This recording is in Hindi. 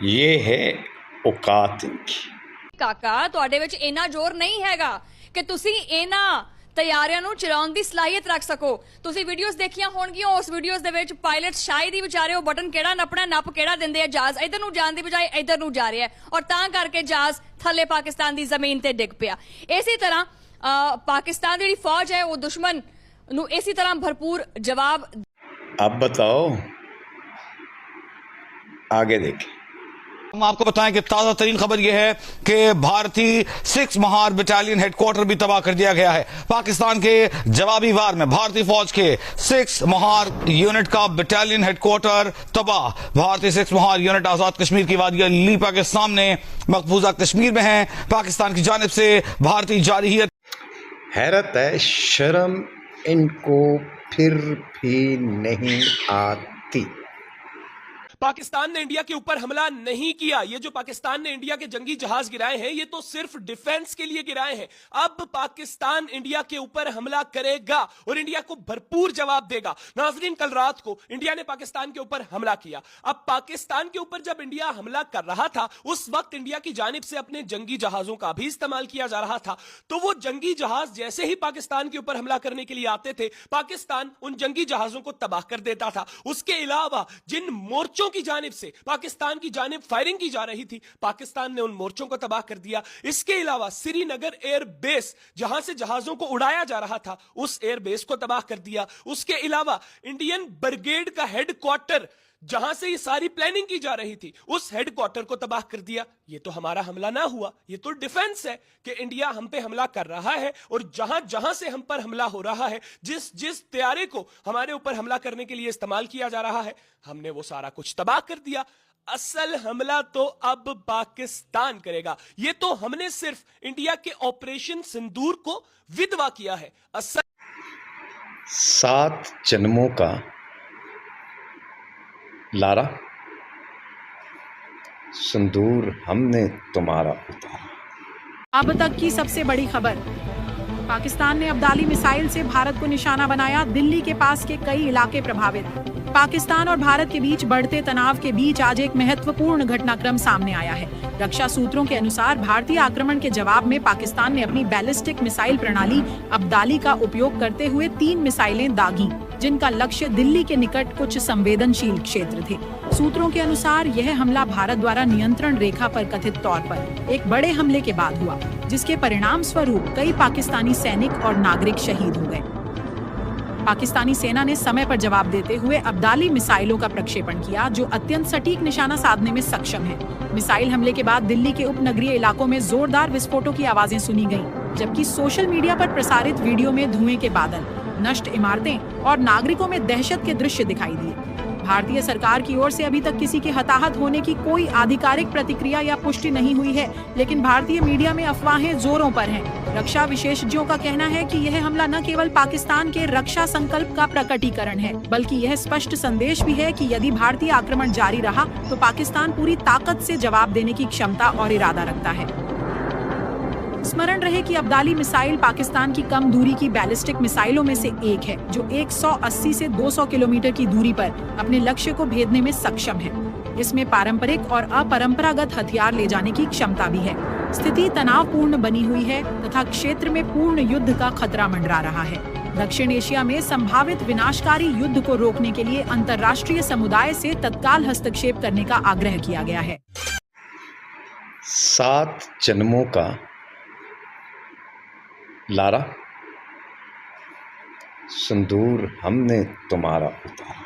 ये है औकात इनकी। ਕਾਕਾ ਤੁਹਾਡੇ ਵਿੱਚ ਇੰਨਾ ਜ਼ੋਰ ਨਹੀਂ ਹੈਗਾ ਕਿ ਤੁਸੀਂ ਇਹਨਾਂ ਤਿਆਰੀਆਂ ਨੂੰ ਚਲਾਉਣ ਦੀ ਸਲਾਹੀਅਤ ਰੱਖ ਸਕੋ। ਤੁਸੀਂ ਵੀਡੀਓਜ਼ ਦੇਖੀਆਂ ਹੋਣਗੀਆਂ, ਉਸ ਵੀਡੀਓਜ਼ ਦੇ ਵਿੱਚ ਪਾਇਲਟ ਸ਼ਾਇਦ ਹੀ ਵਿਚਾਰੇ ਉਹ ਬਟਨ ਕਿਹੜਾ ਨੱਪਣਾ ਨੱਪ ਕਿਹੜਾ ਦਿੰਦੇ ਆ, ਜਹਾਜ਼ ਇਧਰ ਨੂੰ ਜਾਣ ਦੀ ਬਜਾਏ ਇਧਰ ਨੂੰ ਜਾ ਰਿਹਾ ਔਰ ਤਾਂ ਕਰਕੇ ਜਹਾਜ਼ ਥੱਲੇ ਪਾਕਿਸਤਾਨ ਦੀ ਜ਼ਮੀਨ ਤੇ ਡਿੱਗ ਪਿਆ। ਇਸੇ ਤਰ੍ਹਾਂ ਪਾਕਿस्तान ਦੀ ਜਿਹੜੀ ਫੌਜ ਹੈ ਉਹ ਦੁਸ਼ਮਣ ਨੂੰ ਇਸੇ ਤਰ੍ਹਾਂ ਭਰਪੂਰ जवाब। अब बताओ, आगे देखें। हम आपको बताएं कि ताजा तरीन खबर यह है कि भारतीय 6 महार बटालियन हेडक्वार्टर भी तबाह कर दिया गया है। पाकिस्तान के जवाबी वार में भारतीय फौज के 6 महार यूनिट का बटालियन हेडक्वार्टर तबाह। भारतीय 6 महार यूनिट आजाद कश्मीर की वादिया लीपा के सामने मकबूजा कश्मीर में है। पाकिस्तान की जानिब से भारतीय जारहियत। हैरत है, शर्म इनको फिर भी नहीं आती। पाकिस्तान ने इंडिया के ऊपर हमला नहीं किया। ये जो पाकिस्तान ने इंडिया के जंगी जहाज गिराए हैं, ये तो सिर्फ डिफेंस के लिए गिराए हैं। अब पाकिस्तान इंडिया के ऊपर हमला करेगा और इंडिया को भरपूर जवाब देगा। नाजरीन, कल रात को इंडिया ने पाकिस्तान के ऊपर हमला किया। अब पाकिस्तान के ऊपर जब इंडिया हमला कर रहा था, उस वक्त इंडिया की जानिब से अपने जंगी जहाजों का भी इस्तेमाल किया जा रहा था। तो वो जंगी जहाज जैसे ही पाकिस्तान के ऊपर हमला करने के लिए आते थे, पाकिस्तान उन जंगी जहाजों को तबाह कर देता था। उसके अलावा जिन मोर्चों की जानिब से पाकिस्तान की जानिब फायरिंग की जा रही थी, पाकिस्तान ने उन मोर्चों को तबाह कर दिया। इसके अलावा श्रीनगर एयर बेस, जहां से जहाजों को उड़ाया जा रहा था, उस एयर बेस को तबाह कर दिया। उसके अलावा इंडियन ब्रिगेड का हेडक्वार्टर, जहां से ये सारी प्लानिंग की जा रही थी, उस हेडक्वार्टर को तबाह कर दिया। ये तो हमारा हमला ना हुआ, ये तो डिफेंस है कि इंडिया हम पे हमला कर रहा है और जहां जहां से हम पर हमला हो रहा है, जिस जिस तैयारे को हमारे ऊपर हमला करने के लिए इस्तेमाल किया जा रहा है, हमने वो सारा कुछ तबाह कर दिया। असल हमला तो अब पाकिस्तान करेगा। ये तो हमने सिर्फ इंडिया के ऑपरेशन सिंदूर को विधवा किया है। असल 7 जन्मों का लारा सिंदूर हमने तुम्हारा उतारा। अब तक की सबसे बड़ी खबर। पाकिस्तान ने अब्दाली मिसाइल से भारत को निशाना बनाया। दिल्ली के पास के कई इलाके प्रभावित। पाकिस्तान और भारत के बीच बढ़ते तनाव के बीच आज एक महत्वपूर्ण घटनाक्रम सामने आया है। रक्षा सूत्रों के अनुसार भारतीय आक्रमण के जवाब में पाकिस्तान ने अपनी बैलिस्टिक मिसाइल प्रणाली अब्दाली का उपयोग करते हुए 3 मिसाइलें दागी, जिनका लक्ष्य दिल्ली के निकट कुछ संवेदनशील क्षेत्र थे। सूत्रों के अनुसार यह हमला भारत द्वारा नियंत्रण रेखा पर कथित तौर पर एक बड़े हमले के बाद हुआ, जिसके परिणाम स्वरूप कई पाकिस्तानी सैनिक और नागरिक शहीद हो गए। पाकिस्तानी सेना ने समय पर जवाब देते हुए अब्दाली मिसाइलों का प्रक्षेपण किया, जो अत्यंत सटीक निशाना साधने में सक्षम है। मिसाइल हमले के बाद दिल्ली के उपनगरीय इलाकों में जोरदार विस्फोटों की आवाजें सुनी गईं, जबकि सोशल मीडिया पर प्रसारित वीडियो में धुएं के बादल, नष्ट इमारतें और नागरिकों में दहशत के दृश्य दिखाई दिए। भारतीय सरकार की ओर से अभी तक किसी के हताहत होने की कोई आधिकारिक प्रतिक्रिया या पुष्टि नहीं हुई है, लेकिन भारतीय मीडिया में अफवाहें जोरों पर हैं। रक्षा विशेषज्ञों का कहना है कि यह हमला न केवल पाकिस्तान के रक्षा संकल्प का प्रकटीकरण है, बल्कि यह स्पष्ट संदेश भी है कि यदि भारतीय आक्रमण जारी रहा तो पाकिस्तान पूरी ताकत से जवाब देने की क्षमता और इरादा रखता है। स्मरण रहे कि अब्दाली मिसाइल पाकिस्तान की कम दूरी की बैलिस्टिक मिसाइलों में से एक है, जो 180 से 200 किलोमीटर की दूरी पर अपने लक्ष्य को भेदने में सक्षम है। इसमें पारंपरिक और अपरंपरागत हथियार ले जाने की क्षमता भी है। स्थिति तनावपूर्ण बनी हुई है तथा क्षेत्र में पूर्ण युद्ध का खतरा मंडरा रहा है। दक्षिण एशिया में संभावित विनाशकारी युद्ध को रोकने के लिए अंतर्राष्ट्रीय समुदाय से तत्काल हस्तक्षेप करने का आग्रह किया गया है। 7 जन्मों का लारा सिंदूर हमने तुम्हारा उतारा।